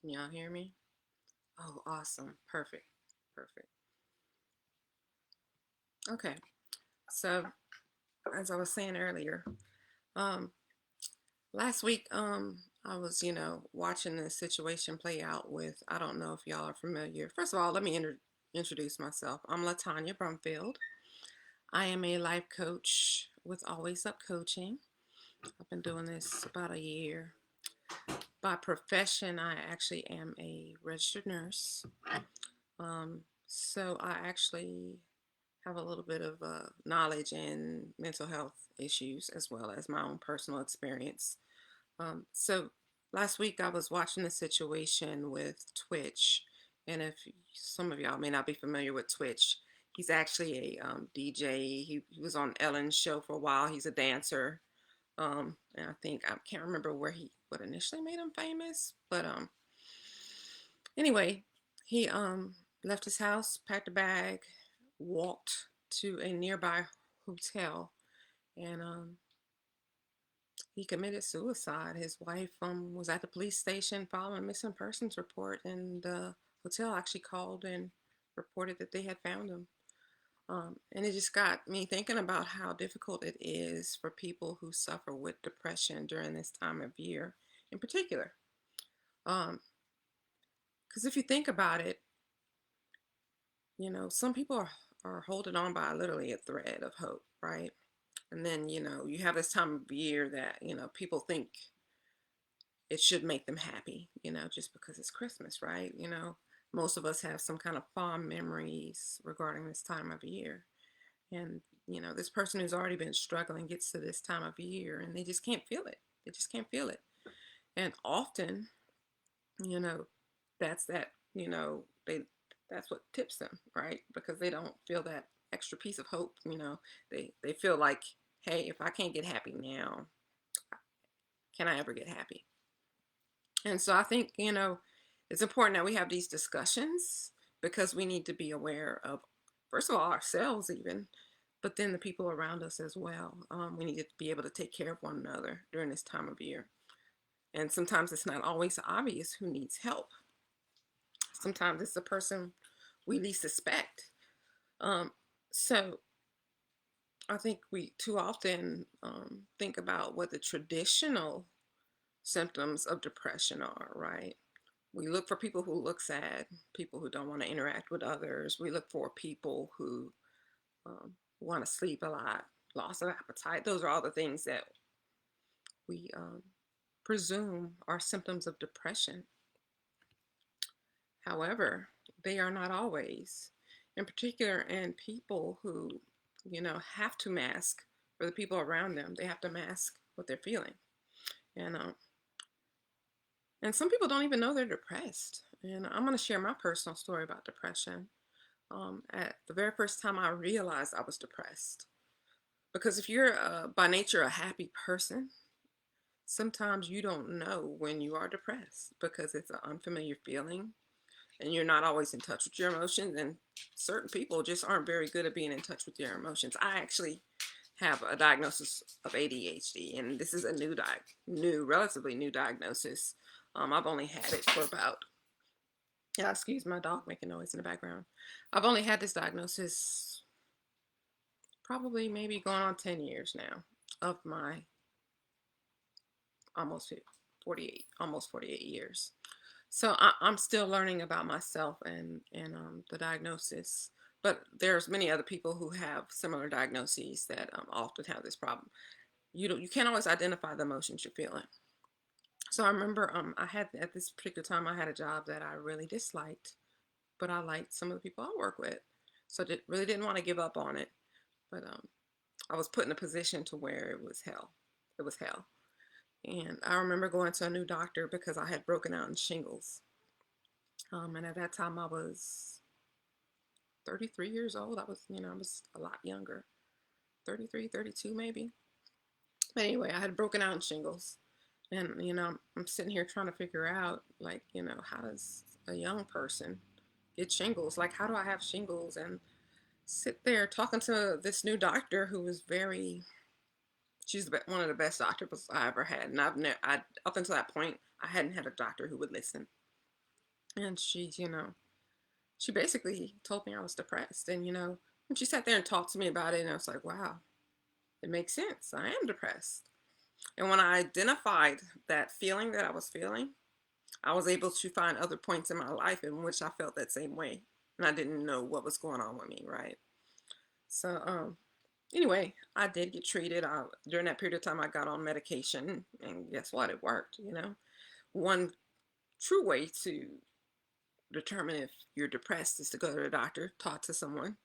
Can y'all hear me? Oh, awesome. Perfect. Perfect. Okay. So, as I was saying earlier, um, last week, I was, watching this situation play out with, I don't know if y'all are familiar. First of all, let me introduce myself. I'm Latonya Brumfield. I am a life coach with Always Up Coaching. I've been doing this about a year. By profession, I actually am a registered nurse. So I actually have a little bit of knowledge in mental health issues as well as my own personal experience. So last week I was watching a situation with Twitch, and if some of y'all may not be familiar with Twitch, he's actually a DJ. He was on Ellen's show for a while. He's a dancer, and I think I can't remember what initially made him famous, but anyway, he left his house, packed a bag, walked to a nearby hotel, and he committed suicide. His wife was at the police station filing a missing persons report, and the hotel actually called and reported that they had found him. And it just got me thinking about how difficult it is for people who suffer with depression during this time of year in particular. Because if you think about it, some people are holding on by literally a thread of hope, right? And then, you have this time of year that, people think it should make them happy, just because it's Christmas, right? Most of us have some kind of fond memories regarding this time of year. And, this person who's already been struggling gets to this time of year and they just can't feel it. They just can't feel it. And often, you know, that's that, that's what tips them, right? Because they don't feel that extra piece of hope, they feel like, hey, if I can't get happy now, can I ever get happy? And so I think, it's important that we have these discussions because we need to be aware of, first of all, ourselves even, but then the people around us as well. We need to be able to take care of one another during this time of year. And sometimes it's not always obvious who needs help. Sometimes it's the person we least suspect. Um, so I think we too often think about what the traditional symptoms of depression are, right? We look for people who look sad, people who don't want to interact with others. We look for people who want to sleep a lot, loss of appetite. Those are all the things that we presume are symptoms of depression. However, they are not always. In particular, in people who, have to mask for the people around them. They have to mask what they're feeling. And some people don't even know they're depressed. And I'm going to share my personal story about depression. At the very first time I realized I was depressed, because if you're by nature a happy person, sometimes you don't know when you are depressed because it's an unfamiliar feeling and you're not always in touch with your emotions. And certain people just aren't very good at being in touch with their emotions. I actually have a diagnosis of ADHD, and this is a relatively new diagnosis. I've only had it for about, yeah, excuse my dog making noise in the background. I've only had this diagnosis probably maybe going on 10 years now of my almost 48, almost 48 years. So I'm still learning about myself and the diagnosis. But there's many other people who have similar diagnoses that often have this problem. You can't always identify the emotions you're feeling. So I remember I had at this particular time I had a job that I really disliked, but I liked some of the people I work with. So I really didn't want to give up on it. But I was put in a position to where it was hell. It was hell. And I remember going to a new doctor because I had broken out in shingles. And at that time I was 33 years old. I was a lot younger, 33, 32 maybe. But anyway, I had broken out in shingles. And, I'm sitting here trying to figure out, like, how does a young person get shingles? Like, how do I have shingles? And sit there talking to this new doctor who was she's one of the best doctors I ever had. And up until that point, I hadn't had a doctor who would listen. And she basically told me I was depressed. And, when she sat there and talked to me about it, and I was like, wow, it makes sense. I am depressed. And when I identified that feeling that I was feeling, I was able to find other points in my life in which I felt that same way. And I didn't know what was going on with me, right? So, anyway, I did get treated. During that period of time, I got on medication, and guess what? It worked. One true way to determine if you're depressed is to go to the doctor, talk to someone.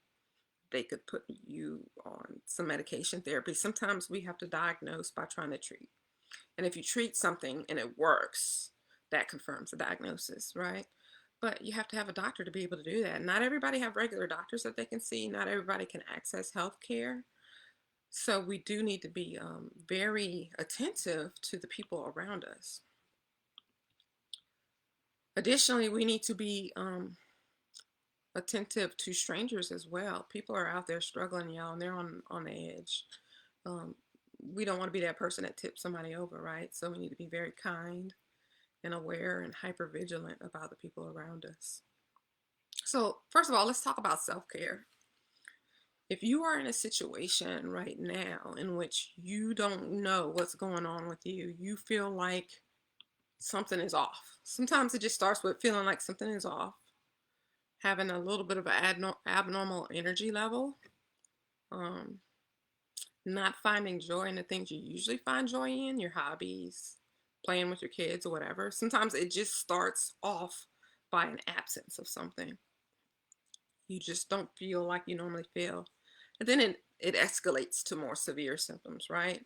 They could put you on some medication therapy. Sometimes we have to diagnose by trying to treat. And if you treat something and it works, that confirms the diagnosis, right? But you have to have a doctor to be able to do that. Not everybody have regular doctors that they can see. Not everybody can access health care. So we do need to be very attentive to the people around us. Additionally, we need to be attentive to strangers as well. People are out there struggling, y'all, and they're on the edge. Um, we don't want to be that person that tips somebody over, right? So we need to be very kind and aware and hyper vigilant about the people around us. So first of all, let's talk about self-care. If you are in a situation right now in which you don't know what's going on with you, you feel like something is off. Sometimes it just starts with feeling like something is off, having a little bit of an abnormal energy level, um, not finding joy in the things you usually find joy in, your hobbies, playing with your kids or whatever. Sometimes it just starts off by an absence of something. You just don't feel like you normally feel. And then it escalates to more severe symptoms, right?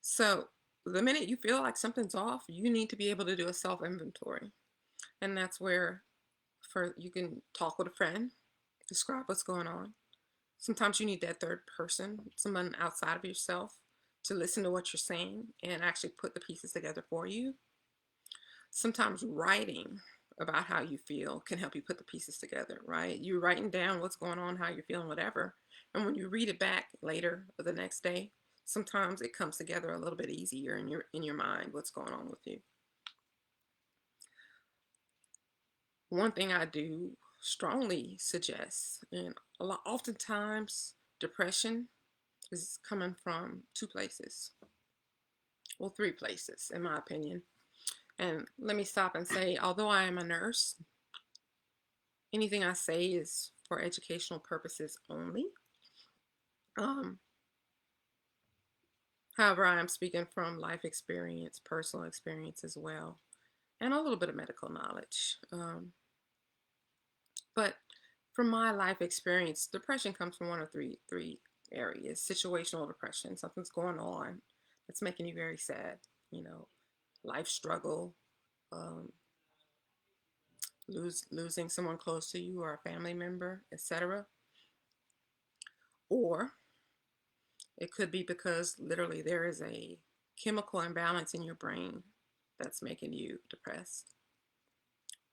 So the minute you feel like something's off, you need to be able to do a self inventory. And that's where you can talk with a friend, describe what's going on. Sometimes you need that third person, someone outside of yourself, to listen to what you're saying and actually put the pieces together for you. Sometimes writing about how you feel can help you put the pieces together, right? You're writing down what's going on, how you're feeling, whatever. And when you read it back later or the next day, sometimes it comes together a little bit easier in your mind, what's going on with you. One thing I do strongly suggest, and oftentimes depression is coming from two places. Well, three places, in my opinion. And let me stop and say, although I am a nurse, anything I say is for educational purposes only. Um, However, I am speaking from life experience, personal experience as well, and a little bit of medical knowledge. But from my life experience, depression comes from one of three areas. Situational depression, something's going on that's making you very sad. You know, life struggle, um, losing someone close to you or a family member, etc. Or it could be because literally there is a chemical imbalance in your brain that's making you depressed.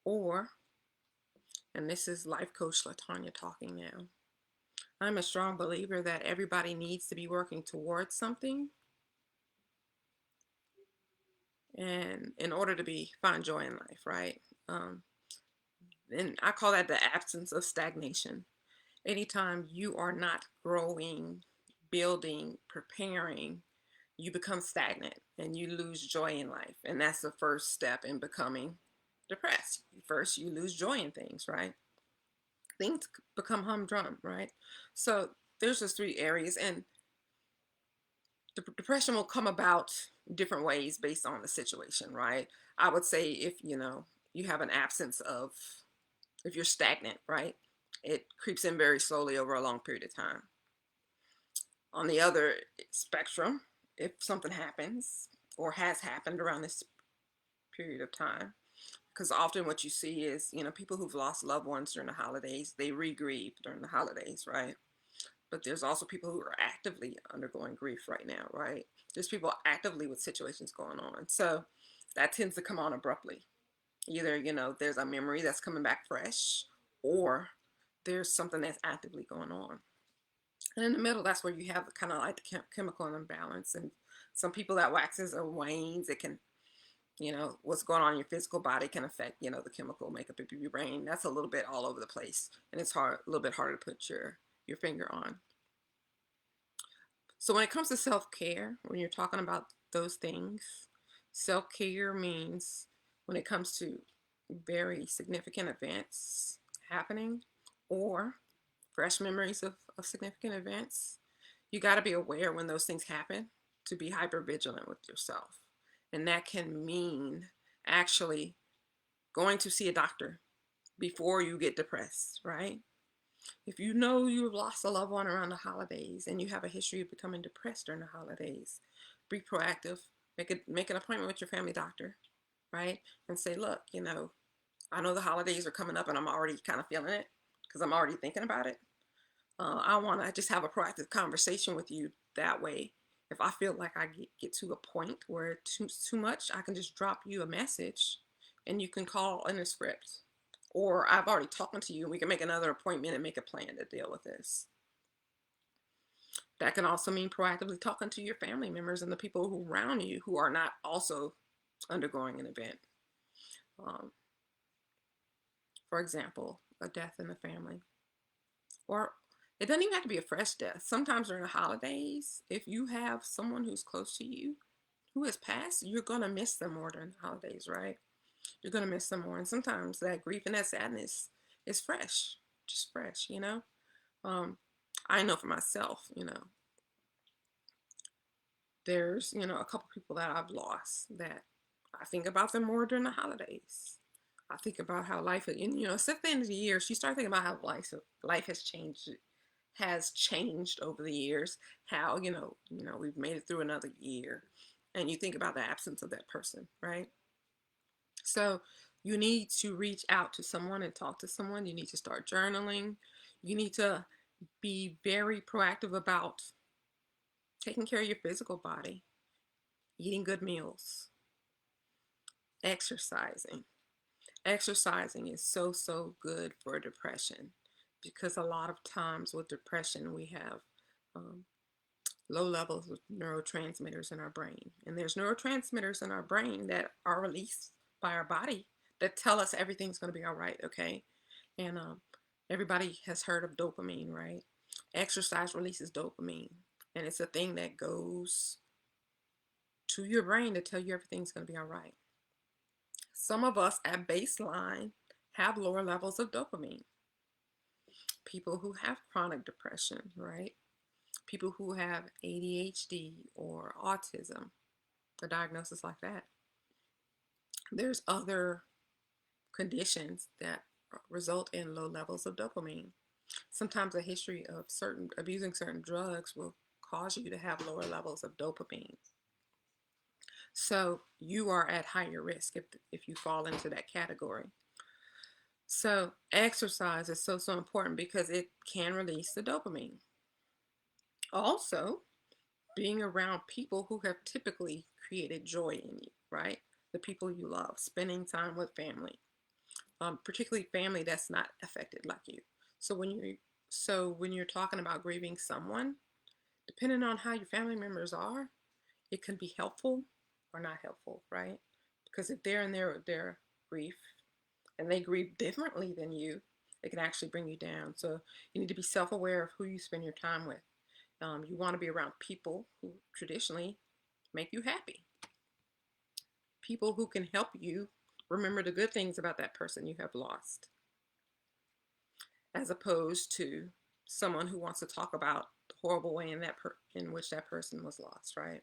Or, and this is life coach Latonya talking now, I'm a strong believer that everybody needs to be working towards something, and in order to find joy in life, right? Um, and I call that the absence of stagnation. Anytime you are not growing, building, preparing, you become stagnant and you lose joy in life. And that's the first step in becoming depressed. First, you lose joy in things, right? Things become humdrum, right? So there's just three areas, and depression will come about different ways based on the situation, right? I would say if you have an absence of, if you're stagnant, right, it creeps in very slowly over a long period of time. On the other spectrum, if something happens or has happened around this period of time, because often what you see is people who've lost loved ones during the holidays, they re-grieve during the holidays, right? But there's also people who are actively undergoing grief right now, right? There's people actively with situations going on. So that tends to come on abruptly. Either, there's a memory that's coming back fresh, or there's something that's actively going on. And in the middle, that's where you have kind of like the chemical imbalance. And some people that waxes or wanes. It can, what's going on in your physical body can affect, the chemical makeup of your brain. That's a little bit all over the place, and it's a little bit harder to put your finger on. So when it comes to self-care, when you're talking about those things, self-care means when it comes to very significant events happening or fresh memories of significant events, you got to be aware when those things happen to be hyper vigilant with yourself. And that can mean actually going to see a doctor before you get depressed, right? If you know you've lost a loved one around the holidays and you have a history of becoming depressed during the holidays, be proactive. Make an appointment with your family doctor, right? And say, look, I know the holidays are coming up and I'm already kind of feeling it because I'm already thinking about it. I want to just have a proactive conversation with you. That way, if I feel like I get to a point where it's too much, I can just drop you a message and you can call in a script. Or I've already talked to you and we can make another appointment and make a plan to deal with this. That can also mean proactively talking to your family members and the people who around you who are not also undergoing an event. For example, a death in the family. Or it doesn't even have to be a fresh death. Sometimes during the holidays, if you have someone who's close to you who has passed, you're going to miss them more during the holidays, right? You're going to miss them more. And sometimes that grief and that sadness is fresh, just fresh, I know for myself, there's, a couple people that I've lost that I think about them more during the holidays. I think about how life, and it's at the end of the year, so you start thinking about how life has changed over the years. How we've made it through another year, and you think about the absence of that person, right? So you need to reach out to someone and talk to someone. You need to start journaling. You need to be very proactive about taking care of your physical body, eating good meals, exercising. Exercising is so good for depression because a lot of times with depression we have low levels of neurotransmitters in our brain. And there's neurotransmitters in our brain that are released by our body that tell us everything's going to be all right, okay? And everybody has heard of dopamine, right? Exercise releases dopamine. And it's a thing that goes to your brain to tell you everything's going to be all right. Some of us at baseline have lower levels of dopamine. People who have chronic depression, right? People who have ADHD or autism, a diagnosis like that. There's other conditions that result in low levels of dopamine. Sometimes a history of abusing certain drugs will cause you to have lower levels of dopamine. So you are at higher risk if you fall into that category. So exercise is so important because it can release the dopamine. Also, being around people who have typically created joy in you, right? The people you love, spending time with family, particularly family that's not affected like you. So when you're talking about grieving someone, depending on how your family members are, it can be helpful or not helpful, right? Because if they're in their grief and they grieve differently than you, it can actually bring you down. So you need to be self-aware of who you spend your time with. You want to be around people who traditionally make you happy. People who can help you remember the good things about that person you have lost, as opposed to someone who wants to talk about the horrible way in which that person was lost, right?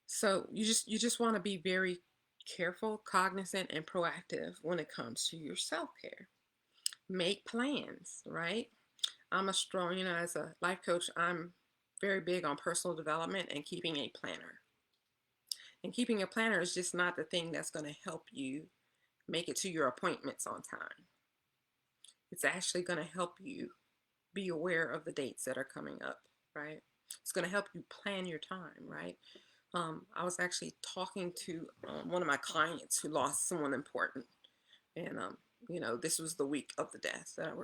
So you just want to be very careful, cognizant, and proactive when it comes to your self-care. Make plans, right? I'm a strong, as a life coach, I'm very big on personal development and keeping a planner. And keeping a planner is just not the thing that's going to help you make it to your appointments on time. It's actually going to help you be aware of the dates that are coming up, right? It's going to help you plan your time, right? I was actually talking to one of my clients who lost someone important, and this was the week of the death that I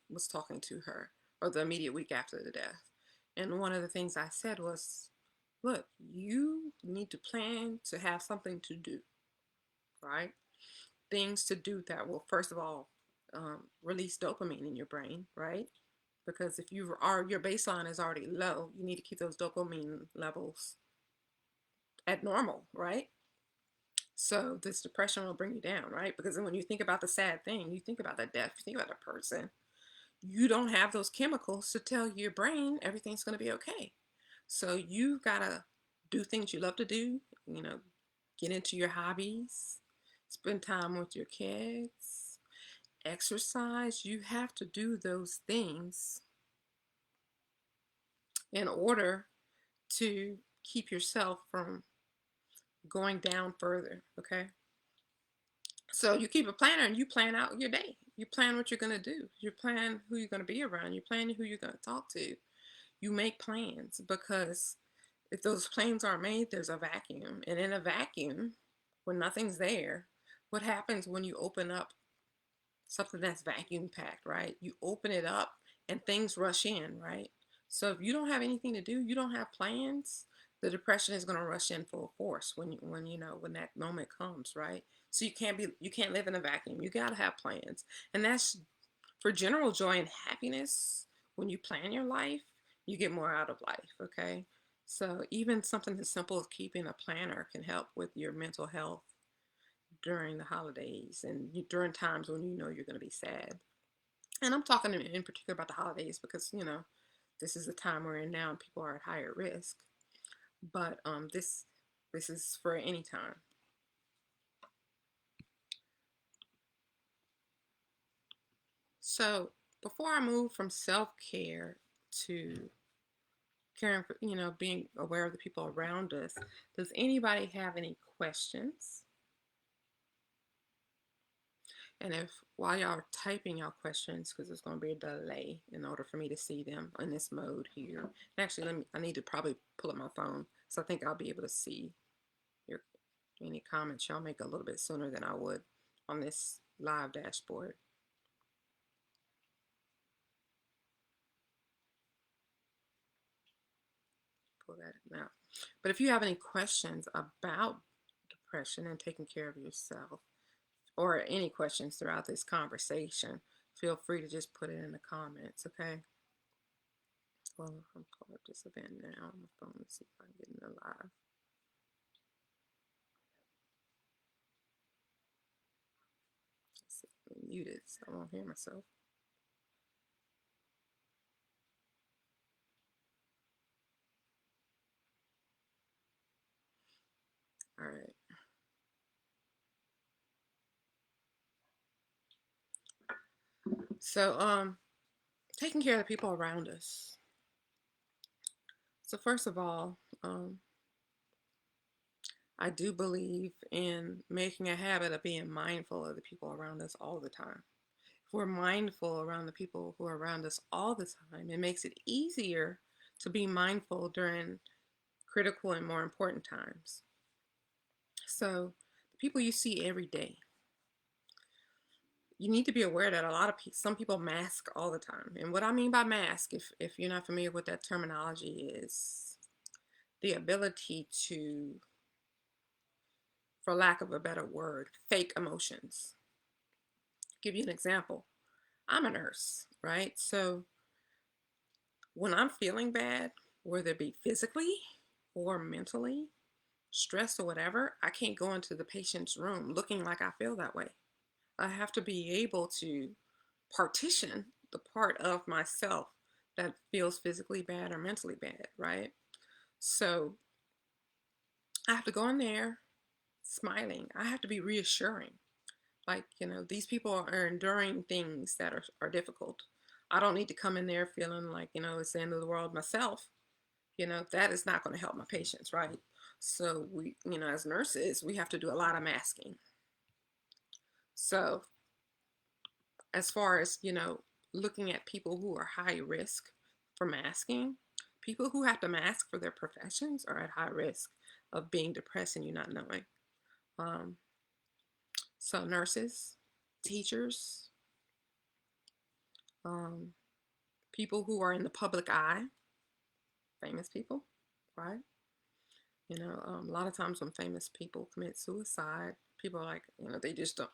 was talking to her, or the immediate week after the death. And one of the things I said was, look, you need to plan to have something to do, right? Things to do that will, first of all, release dopamine in your brain, right? Because if your baseline is already low, you need to keep those dopamine levels at normal, right? So this depression will bring you down, right? Because then when you think about the sad thing, you think about the death, you think about the person, you don't have those chemicals to tell your brain everything's going to be okay. So you gotta do things you love to do, you know, get into your hobbies, spend time with your kids, exercise. You have to do those things in order to keep yourself from going down further, okay? So you keep a planner and you plan out your day. You plan what you're going to do. You plan who you're going to be around. You plan who you're going to talk to. You make plans, because if those plans aren't made, there's a vacuum. And in a vacuum, when nothing's there, what happens when you open up something that's vacuum packed, right? You open it up and things rush in, right? So if you don't have anything to do, you don't have plans, the depression is going to rush in full force when that moment comes, right? So you can't live in a vacuum. You got to have plans. And that's for general joy and happiness. When you plan your life, you get more out of life, okay? So even something as simple as keeping a planner can help with your mental health during the holidays and during times when you know you're going to be sad. And I'm talking in particular about the holidays because, this is the time we're in now and people are at higher risk. But this is for any time. So before I move from self-care to caring for, being aware of the people around us, does anybody have any questions? And if while y'all are typing y'all questions, because there's going to be a delay in order for me to see them in this mode here. And actually, I need to probably pull up my phone, so I think I'll be able to see your any comments y'all make a little bit sooner than I would on this live dashboard. Pull that out. But if you have any questions about depression and taking care of yourself, or any questions throughout this conversation, feel free to just put it in the comments, okay? Well, I'm pulling up this event now on my phone to see if I can get in the live. Let's see, I'm muted, so I won't hear myself. All right. So, taking care of the people around us. So first of all, I do believe in making a habit of being mindful of the people around us all the time. If we're mindful around the people who are around us all the time, it makes it easier to be mindful during critical and more important times. So, the people you see every day, you need to be aware that some people mask all the time. And what I mean by mask, if you're not familiar with that terminology, is the ability to, for lack of a better word, fake emotions. I'll give you an example. I'm a nurse, right? So when I'm feeling bad, whether it be physically or mentally, stressed or whatever, I can't go into the patient's room looking like I feel that way. I have to be able to partition the part of myself that feels physically bad or mentally bad, right? So I have to go in there smiling. I have to be reassuring. Like, these people are enduring things that are difficult. I don't need to come in there feeling like, it's the end of the world myself. That is not going to help my patients, right? So we, as nurses, we have to do a lot of masking. So as far as, looking at people who are high risk for masking, people who have to mask for their professions are at high risk of being depressed and you not knowing. Um, so nurses, teachers, um, people who are in the public eye, famous people, right? A lot of times when famous people commit suicide, people are like, they just don't,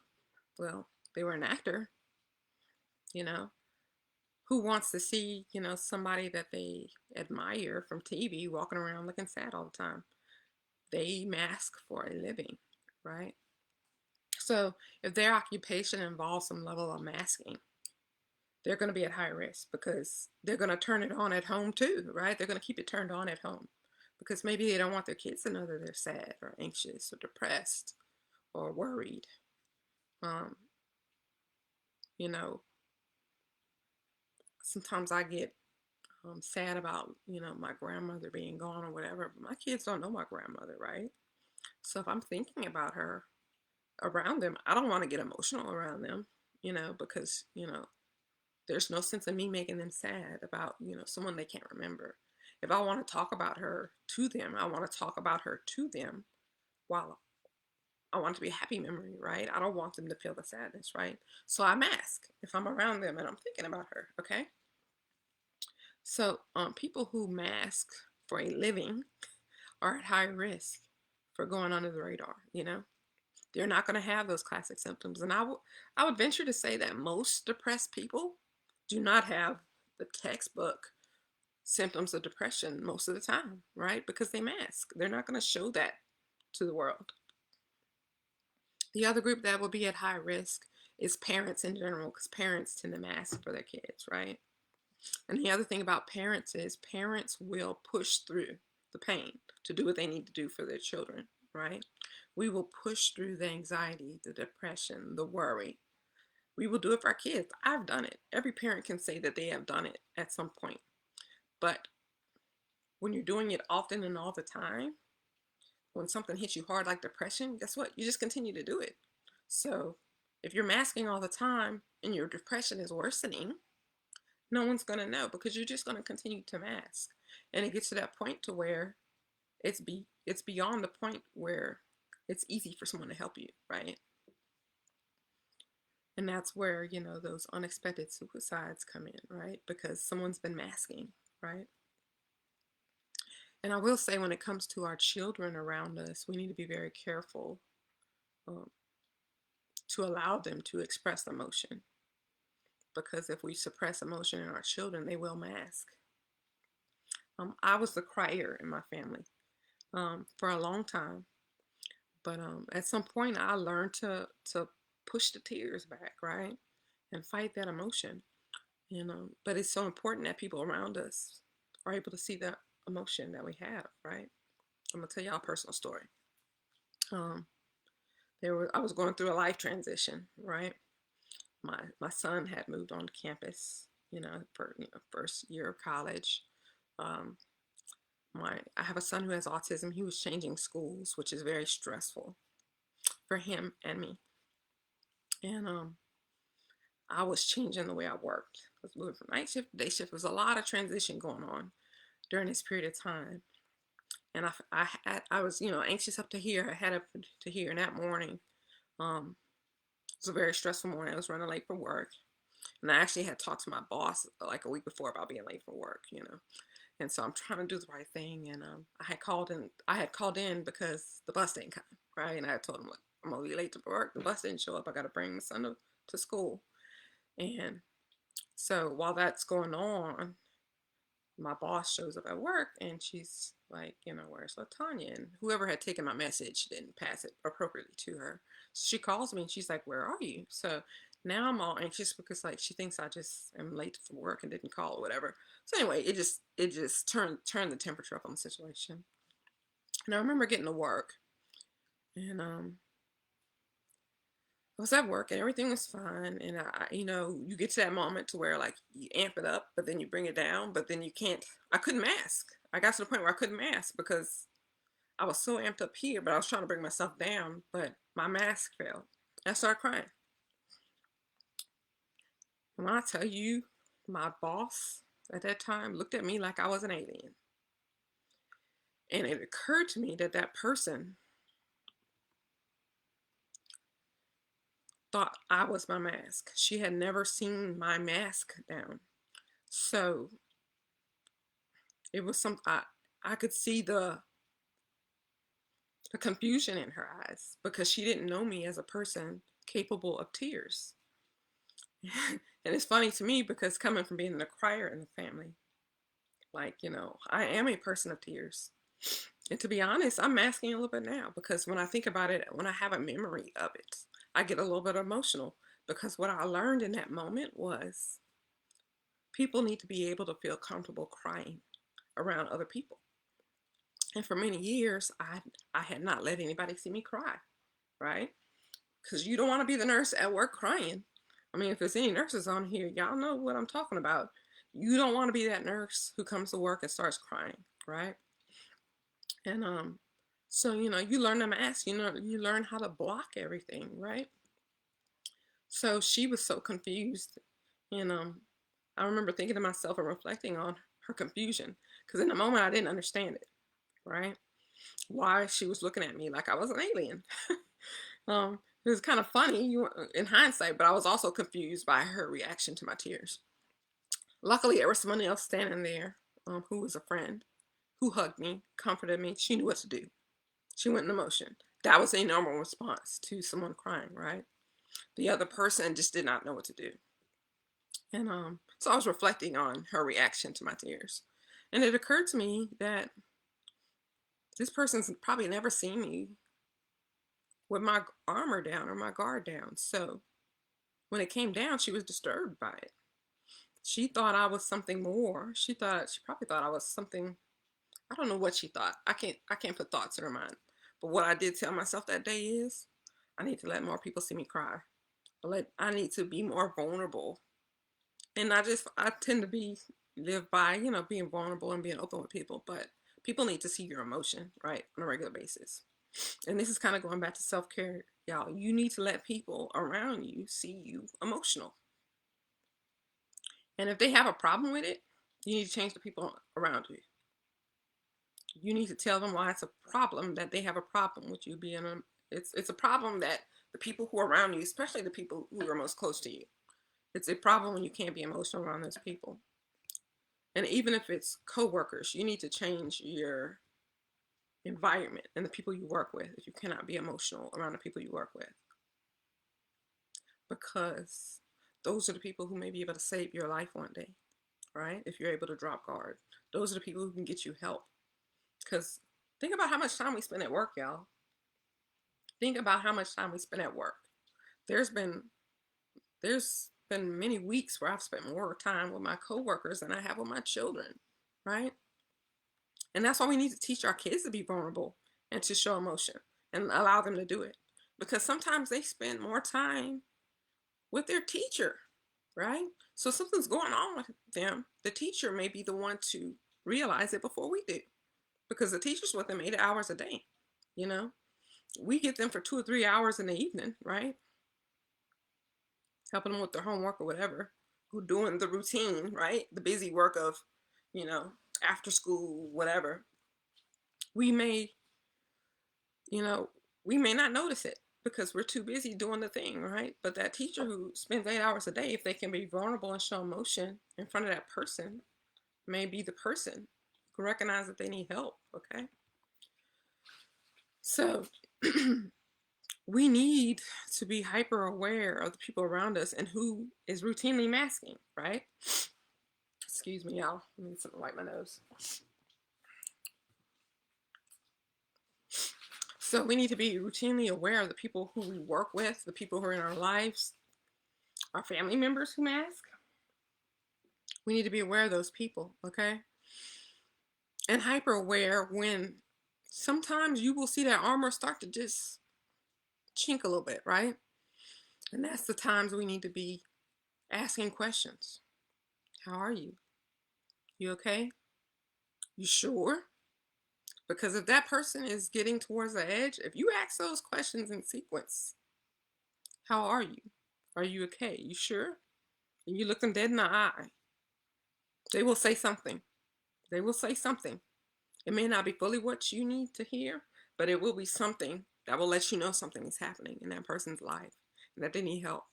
well, they were an actor, you know, who wants to see, somebody that they admire from TV walking around looking sad all the time? They mask for a living, right? So if their occupation involves some level of masking, they're going to be at high risk because they're going to turn it on at home too, right? They're going to keep it turned on at home because maybe they don't want their kids to know that they're sad or anxious or depressed or worried. Um, you know, Sometimes I get sad about, my grandmother being gone or whatever, but my kids don't know my grandmother, right? So if I'm thinking about her around them, I don't want to get emotional around them, because, there's no sense in me making them sad about, someone they can't remember. If I want to talk about her to them, I want to talk about her to them while I want it to be a happy memory, right? I don't want them to feel the sadness, right? So I mask if I'm around them and I'm thinking about her, okay? So people who mask for a living are at high risk for going under the radar, They're not going to have those classic symptoms. And I would venture to say that most depressed people do not have the textbook symptoms of depression most of the time, right? Because they mask. They're not going to show that to the world. The other group that will be at high risk is parents in general, because parents tend to mask for their kids, right? And the other thing about parents is parents will push through the pain to do what they need to do for their children, right? We will push through the anxiety, the depression, the worry. We will do it for our kids. I've done it. Every parent can say that they have done it at some point. But when you're doing it often and all the time, when something hits you hard like depression, guess what? You just continue to do it. So if you're masking all the time and your depression is worsening, no one's going to know because you're just going to continue to mask. And it gets to that point to where it's beyond the point where it's easy for someone to help you, right? And that's where, those unexpected suicides come in, right? Because someone's been masking, right? And I will say when it comes to our children around us, we need to be very careful um, to allow them to express emotion. Because if we suppress emotion in our children, they will mask. I was the crier in my family for a long time. But at some point, I learned to push the tears back, right, and fight that emotion. But it's so important that people around us are able to see the emotion that we have, right? I'm gonna tell y'all a personal story. Um, I was going through a life transition, right? My son had moved on campus, for first year of college. Um, I have a son who has autism. He was changing schools, which is very stressful for him and me. And I was changing the way I worked. I was moving from night shift to day shift. There was a lot of transition going on during this period of time. And I was, anxious up to here. I had up to here. And that morning, it was a very stressful morning. I was running late for work. And I actually had talked to my boss like a week before about being late for work. And so I'm trying to do the right thing. And I had called in because the bus didn't come, right? And I told him, look, I'm going to be late to work. The bus didn't show up. I got to bring my son to school. And so while that's going on, my boss shows up at work and she's like, where's Latonya? And whoever had taken my message didn't pass it appropriately to her. So she calls me and she's like, where are you? So now I'm all anxious because like she thinks I just am late for work and didn't call or whatever. So anyway, it just turned the temperature up on the situation. And I remember getting to work and I was at work and everything was fine. And you get to that moment to where like you amp it up, but then you bring it down, but then you can't. I couldn't mask. I got to the point where I couldn't mask because I was so amped up here, but I was trying to bring myself down, but my mask failed. I started crying. And when I tell you, my boss at that time looked at me like I was an alien. And it occurred to me that that person thought I was my mask. She had never seen my mask down. So it was I could see the confusion in her eyes because she didn't know me as a person capable of tears. And it's funny to me because coming from being the crier in the family, like, I am a person of tears. And to be honest, I'm masking a little bit now because when I think about it, when I have a memory of it, I get a little bit emotional because what I learned in that moment was people need to be able to feel comfortable crying around other people. And for many years, I had not let anybody see me cry, right? Because you don't want to be the nurse at work crying. I mean, if there's any nurses on here, y'all know what I'm talking about. You don't want to be that nurse who comes to work and starts crying, right? And so you learn to mask. You learn how to block everything, right? So she was so confused, and I remember thinking to myself and reflecting on her confusion because in the moment I didn't understand it, right? Why she was looking at me like I was an alien. It was kind of funny in hindsight, but I was also confused by her reaction to my tears. Luckily, there was someone else standing there who was a friend who hugged me, comforted me. She knew what to do. She went into motion. That was a normal response to someone crying, right? The other person just did not know what to do. And so I was reflecting on her reaction to my tears. And it occurred to me that this person's probably never seen me with my armor down or my guard down. So when it came down, she was disturbed by it. She thought I was something more. She probably thought I was something. I don't know what she thought. I can't put thoughts in her mind. But what I did tell myself that day is I need to let more people see me cry. I need to be more vulnerable. And I tend to live by, being vulnerable and being open with people, but people need to see your emotion, right, on a regular basis. And this is kind of going back to self-care, y'all. You need to let people around you see you emotional. And if they have a problem with it, you need to change the people around you. You need to tell them why it's a problem that they have a problem with you being it's a problem that the people who are around you, especially the people who are most close to you, it's a problem when you can't be emotional around those people. And even if it's coworkers, you need to change your environment and the people you work with if you cannot be emotional around the people you work with. Because those are the people who may be able to save your life one day, right? If you're able to drop guard. Those are the people who can get you help. Because think about how much time we spend at work, y'all. Think about how much time we spend at work. There's been there's been many weeks where I've spent more time with my coworkers than I have with my children, right? And that's why we need to teach our kids to be vulnerable and to show emotion and allow them to do it. Because sometimes they spend more time with their teacher, right? So something's going on with them. The teacher may be the one to realize it before we do. Because the teacher's with them 8 hours a day, you know? We get them for 2 or 3 hours in the evening, right? Helping them with their homework or whatever. Who doing the routine, right? The busy work of, you know, after school, whatever. We may, you know, we may not notice it because we're too busy doing the thing, right? But that teacher who spends 8 hours a day, if they can be vulnerable and show emotion in front of that person, may be the person who recognize that they need help, okay? So we need to be hyper aware of the people around us and who is routinely masking, right? Excuse me, y'all. I need something to wipe my nose. So we need to be routinely aware of the people who we work with, the people who are in our lives, our family members who mask. We need to be aware of those people, okay? And hyper aware when sometimes you will see that armor start to just chink a little bit, right? And that's the times we need to be asking questions. How are you? You okay? You sure? Because if that person is getting towards the edge, if you ask those questions in sequence, how are you? Are you okay? You sure? And you look them dead in the eye, they will say something. They will say something. It may not be fully what you need to hear, but it will be something that will let you know something is happening in that person's life and that they need help.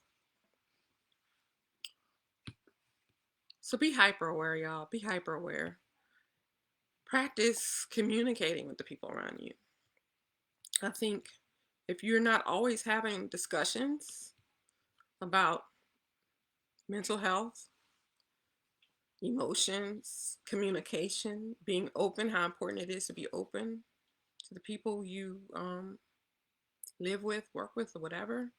So be hyper aware, y'all. Be hyper aware. Practice communicating with the people around you. I think if you're not always having discussions about mental health, emotions, communication, being open, how important it is to be open to the people you live with, work with, or whatever.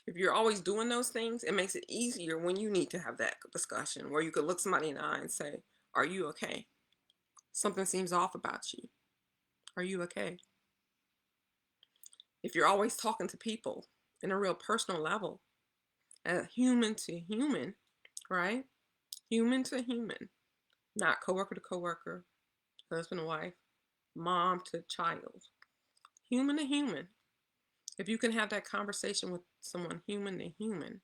If you're always doing those things, it makes it easier when you need to have that discussion where you could look somebody in the eye and say, "Are you okay? Something seems off about you. Are you okay?" If you're always talking to people in a real personal level, human to human, right? Human to human, not coworker to coworker, husband and wife, mom to child, human to human. If you can have that conversation with someone human to human,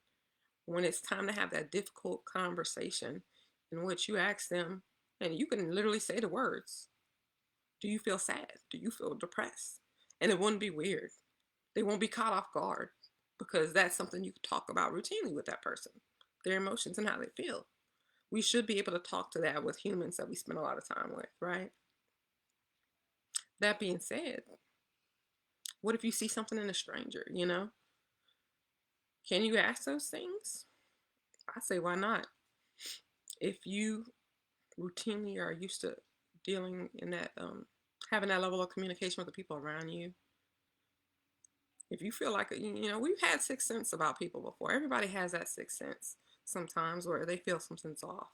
when it's time to have that difficult conversation in which you ask them, and you can literally say the words, do you feel sad? Do you feel depressed? And it wouldn't be weird. They won't be caught off guard because that's something you can talk about routinely with that person, their emotions and how they feel. We should be able to talk to that with humans that we spend a lot of time with, right? That being said, what if you see something in a stranger, you know? Can you ask those things? I say, why not? If you routinely are used to dealing in that, having that level of communication with the people around you, if you feel like, you know, we've had sixth sense about people before. Everybody has that sixth sense sometimes where they feel something's off.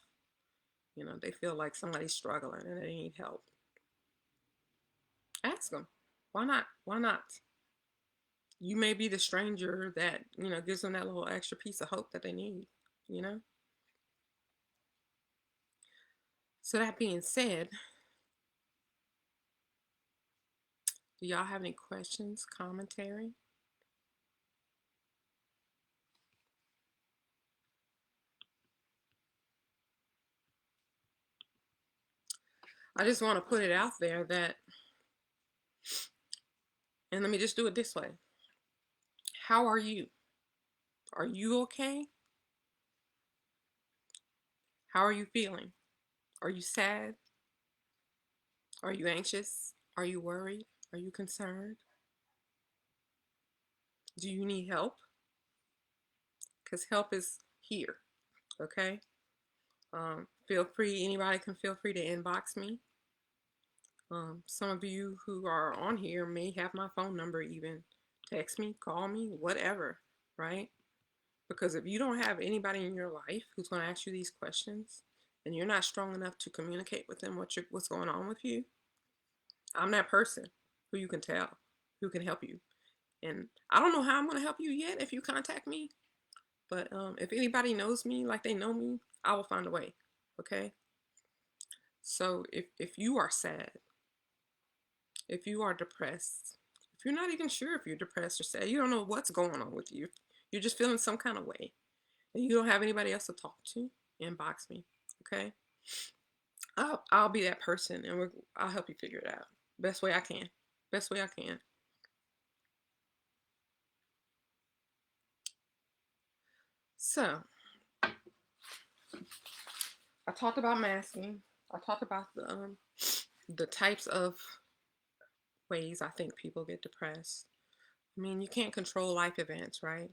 You know, they feel like somebody's struggling and they need help. Ask them. Why not? Why not? You may be the stranger that, you know, gives them that little extra piece of hope that they need, you know? So that being said, do y'all have any questions, commentary? I just want to put it out there that, and let me just do it this way. How are you? Are you okay? How are you feeling? Are you sad? Are you anxious? Are you worried? Are you concerned? Do you need help? Because help is here, okay? Feel free, anybody can feel free to inbox me. Some of you who are on here may have my phone number even. Text me, call me, whatever, right? Because if you don't have anybody in your life who's going to ask you these questions and you're not strong enough to communicate with them what's going on with you, I'm that person who you can tell, who can help you. And I don't know how I'm going to help you yet if you contact me, but if anybody knows me like they know me, I will find a way, okay? So if you are sad, if you are depressed, if you're not even sure if you're depressed or sad, you don't know what's going on with you, you're just feeling some kind of way, and you don't have anybody else to talk to, inbox me, okay? I'll be that person, and I'll help you figure it out best way I can. Best way I can. So I talked about masking. I talked about the types of ways I think people get depressed. I mean, you can't control life events, right?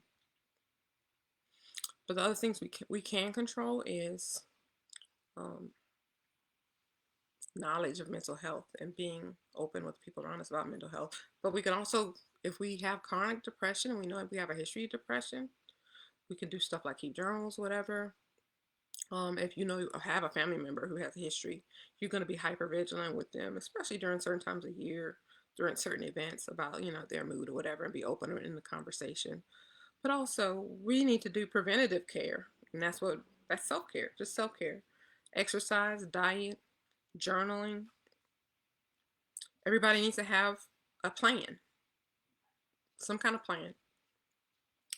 But the other things we can control is um, knowledge of mental health and being open with people around us about mental health. But we can also, if we have chronic depression and we know if we have a history of depression, we can do stuff like keep journals, whatever. If you know you have a family member who has a history, you're going to be hyper vigilant with them, especially during certain times of year, during certain events about, you know, their mood or whatever, and be open in the conversation. But also, we need to do preventative care, and that's self care, just self care, exercise, diet, journaling. Everybody needs to have a plan, some kind of plan.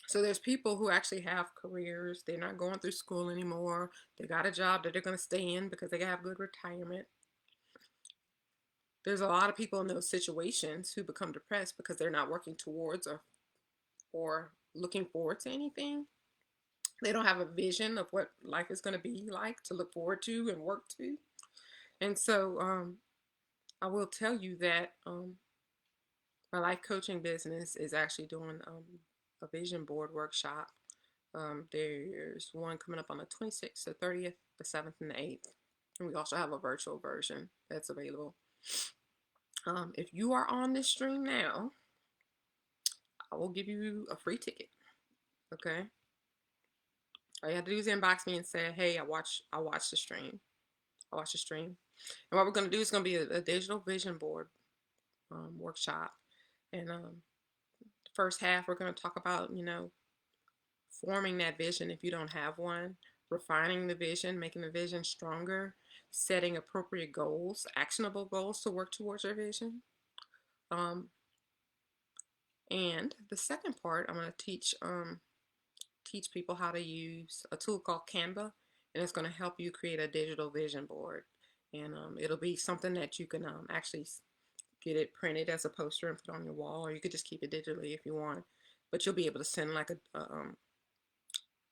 So there's people who actually have careers. They're not going through school anymore. They got a job that they're going to stay in because they have good retirement. There's a lot of people in those situations who become depressed because they're not working towards or looking forward to anything. They don't have a vision of what life is going to be like to look forward to and work to. And so I will tell you that My life coaching business is actually doing a vision board workshop. There's one coming up on the 26th, the 30th, the 7th, and the 8th. And we also have a virtual version that's available. If you are on this stream now, I will give you a free ticket. Okay. All you have to do is inbox me and say, "Hey, I watched the stream. I watched the stream." And what we're gonna do is gonna be a digital vision board workshop. And the first half, we're gonna talk about forming that vision if you don't have one, refining the vision, making the vision stronger, setting appropriate goals, actionable goals to work towards your vision. And the second part, I'm gonna teach people how to use a tool called Canva, and it's going to help you create a digital vision board. And it'll be something that you can actually get it printed as a poster and put on your wall, or you could just keep it digitally if you want. But you'll be able to send like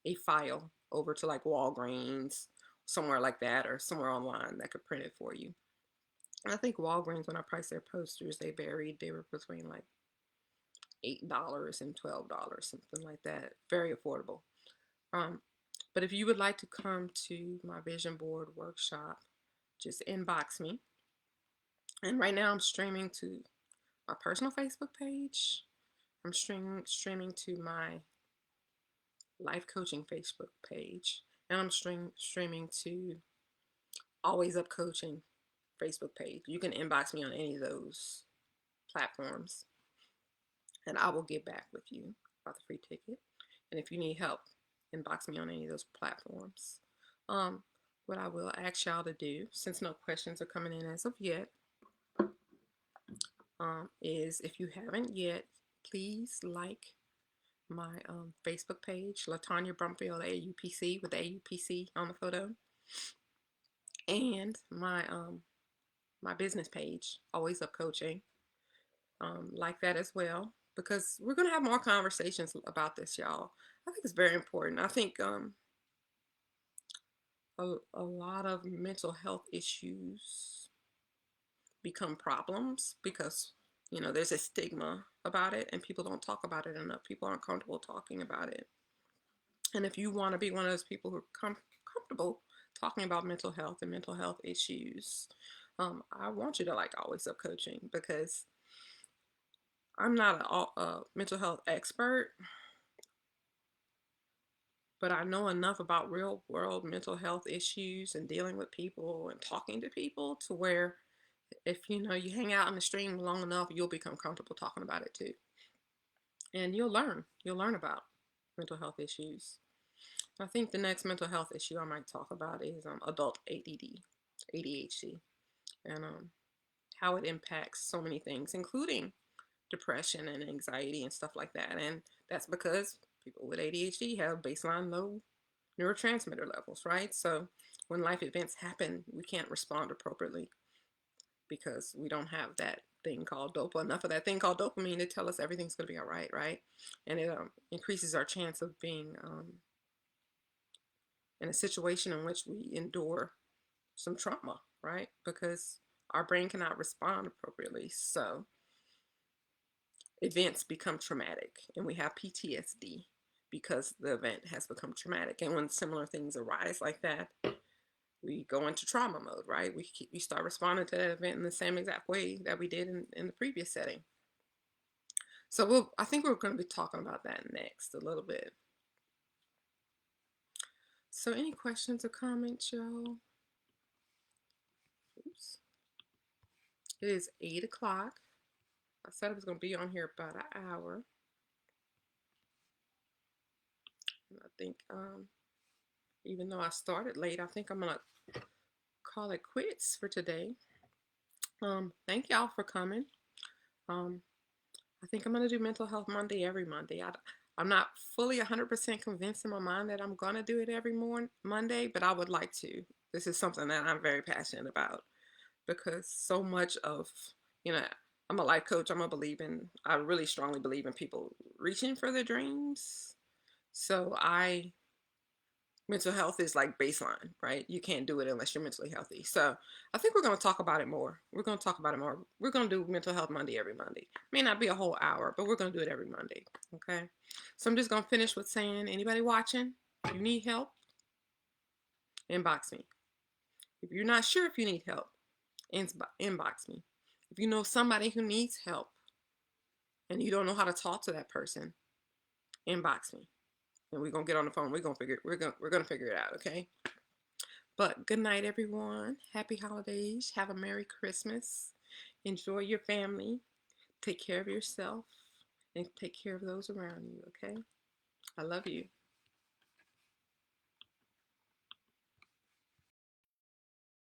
a file over to like Walgreens, somewhere like that, or somewhere online that could print it for you. And I think Walgreens, when I priced their posters, they were between like $8 and $12, something like that. Very affordable. But if you would like to come to my vision board workshop, just inbox me. And right now I'm streaming to my personal Facebook page. I'm streaming to my life coaching Facebook page. And I'm streaming to Always Up Coaching Facebook page. You can inbox me on any of those platforms, and I will get back with you about the free ticket. And if you need help, inbox me on any of those platforms. What I will ask y'all to do, since no questions are coming in as of yet, is if you haven't yet, please like my Facebook page, Latonya Brumfield AUPC, with the AUPC on the photo, and my business page, Always Up Coaching. Like that as well, because we're gonna have more conversations about this, y'all. I think it's very important. I think a lot of mental health issues become problems because there's a stigma about it and people don't talk about it enough. People aren't comfortable talking about it. And if you want to be one of those people who are comfortable talking about mental health and mental health issues, I want you to like Always Up Coaching, because I'm not a mental health expert, but I know enough about real world mental health issues and dealing with people and talking to people to where if you hang out in the stream long enough, you'll become comfortable talking about it too. And you'll learn about mental health issues. I think the next mental health issue I might talk about is adult ADD, ADHD, and how it impacts so many things, including depression and anxiety and stuff like that. And that's because people with ADHD have baseline low neurotransmitter levels, right? So when life events happen, we can't respond appropriately because we don't have that thing called enough of that thing called dopamine to tell us everything's going to be all right, right? And it increases our chance of being in a situation in which we endure some trauma, right? Because our brain cannot respond appropriately. So events become traumatic and we have PTSD because the event has become traumatic. And when similar things arise like that, we go into trauma mode, right? We start responding to that event in the same exact way that we did in the previous setting. So I think we're going to be talking about that next a little bit. So any questions or comments, y'all? Oops. It is 8 o'clock. I said I was going to be on here about an hour. And I think, even though I started late, I think I'm going to call it quits for today. Thank y'all for coming. I think I'm going to do Mental Health Monday every Monday. I'm not fully 100% convinced in my mind that I'm going to do it every Monday, but I would like to. This is something that I'm very passionate about because so much of, I'm a life coach. I really strongly believe in people reaching for their dreams. So I Mental health is like baseline, right? You can't do it unless you're mentally healthy. So I think we're going to talk about it more. We're going to talk about it more. We're going to do Mental Health Monday every Monday. May not be a whole hour, but we're going to do it every Monday. Okay. So I'm just going to finish with saying, anybody watching, if you need help, inbox me. If you're not sure if you need help, inbox me. If you know somebody who needs help and you don't know how to talk to that person, inbox me. And we're gonna get on the phone. We're gonna figure it out, okay? But good night, everyone. Happy holidays. Have a Merry Christmas. Enjoy your family. Take care of yourself and take care of those around you, okay? I love you.